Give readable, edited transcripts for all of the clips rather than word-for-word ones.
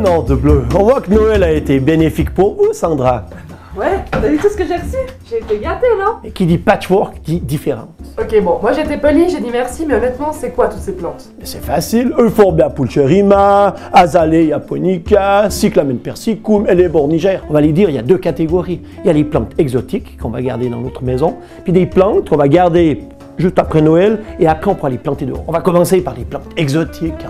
nom de bleu. On voit que Noël a été bénéfique pour vous, Sandra. Ouais, t'as vu tout ce que j'ai reçu? J'ai été gâtée, non? Et qui dit patchwork dit différence. Ok, bon, moi j'étais polie, j'ai dit merci, mais honnêtement, c'est quoi toutes ces plantes? C'est facile. Euphorbia pulcherrima, Azalea japonica, Cyclamen persicum et les bornigères. On va les dire, il y a deux catégories. Il y a les plantes exotiques qu'on va garder dans notre maison, puis des plantes qu'on va garder juste après Noël, et après on pourra les planter dehors. On va commencer par les plantes exotiques.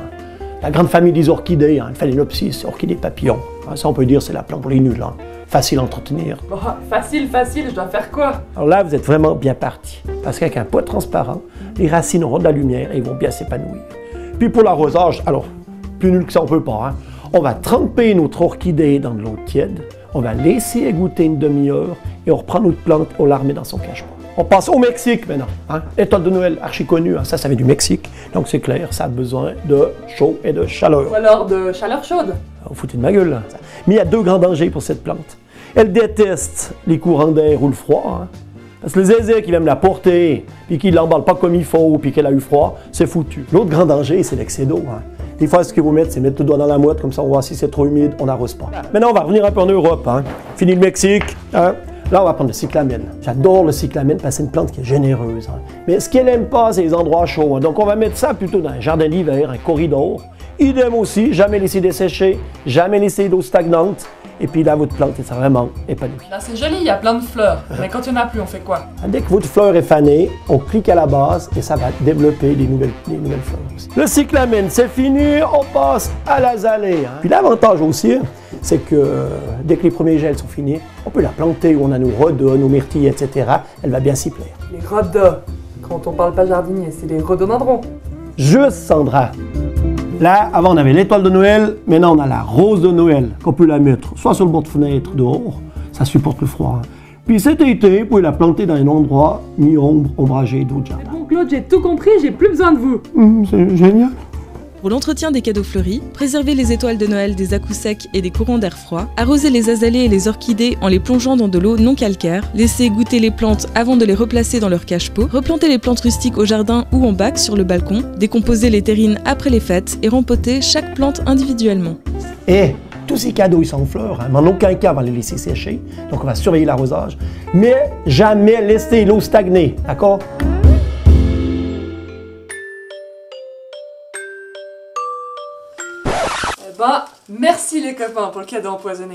La grande famille des orchidées, Phalaenopsis, orchidées papillons. Ça, on peut dire, c'est la plante pour les nuls. Facile à entretenir. Bon, facile, je dois faire quoi? Alors là, vous êtes vraiment bien parti. Parce qu'avec un pot transparent, les racines auront de la lumière et ils vont bien s'épanouir. Puis pour l'arrosage, alors, plus nul que ça, on peut pas. On va tremper notre orchidée dans de l'eau tiède, on va laisser égoutter une demi-heure et on reprend notre plante, on la remet dans son cache-pot. On passe au Mexique maintenant. Étoile de Noël archi connue, ça vient du Mexique. Donc c'est clair, ça a besoin de chaud et de chaleur. Ou alors de chaleur chaude. Vous foutez de ma gueule, là. Mais il y a deux grands dangers pour cette plante. Elle déteste les courants d'air ou le froid. Parce que le zézé qui vient me la porter, puis qui ne l'emballe pas comme il faut, puis qu'elle a eu froid, c'est foutu. L'autre grand danger, c'est l'excès d'eau. Des fois, ce que vous mettez, c'est mettre le doigt dans la moite, comme ça on voit si c'est trop humide, on n'arrose pas. Maintenant, on va revenir un peu en Europe. Fini le Mexique. Là, on va prendre le cyclamen. J'adore le cyclamen parce que c'est une plante qui est généreuse. Mais ce qu'elle n'aime pas, c'est les endroits chauds. Donc, on va mettre ça plutôt dans un jardin d'hiver, un corridor. Idem aussi, jamais laisser dessécher, jamais laisser d'eau stagnante. Et puis là, votre plante est vraiment épanouie. Là, c'est joli, il y a plein de fleurs. Mais quand il n'y en a plus, on fait quoi? Dès que votre fleur est fanée, on clique à la base et ça va développer des nouvelles fleurs aussi. Le cyclamen, c'est fini, on passe à l'azalée. Puis l'avantage aussi, c'est que dès que les premiers gels sont finis, on peut la planter où on a nos rhodons, nos myrtilles, etc. Elle va bien s'y plaire. Les rhodons. Quand on parle pas jardinier, c'est les rhododendrons. Juste, Sandra. Là, avant, on avait l'étoile de Noël. Maintenant, on a la rose de Noël qu'on peut la mettre soit sur le bord de fenêtre dehors, ça supporte le froid. Puis cet été, vous pouvez la planter dans un endroit mi-ombre, ombragé d'eau de jardin. Bon, Claude, j'ai tout compris, j'ai plus besoin de vous. C'est génial. Pour l'entretien des cadeaux fleuris, préservez les étoiles de Noël des à-coups secs et des courants d'air froid, arrosez les azalées et les orchidées en les plongeant dans de l'eau non calcaire, laissez goûter les plantes avant de les replacer dans leur cache-pot, replantez les plantes rustiques au jardin ou en bac sur le balcon, décomposez les terrines après les fêtes et rempotez chaque plante individuellement. Et tous ces cadeaux, ils sont en fleurs. Mais en aucun cas, on va les laisser sécher. Donc, on va surveiller l'arrosage. Mais jamais laisser l'eau stagner, d'accord? Merci les copains pour le cadeau empoisonné.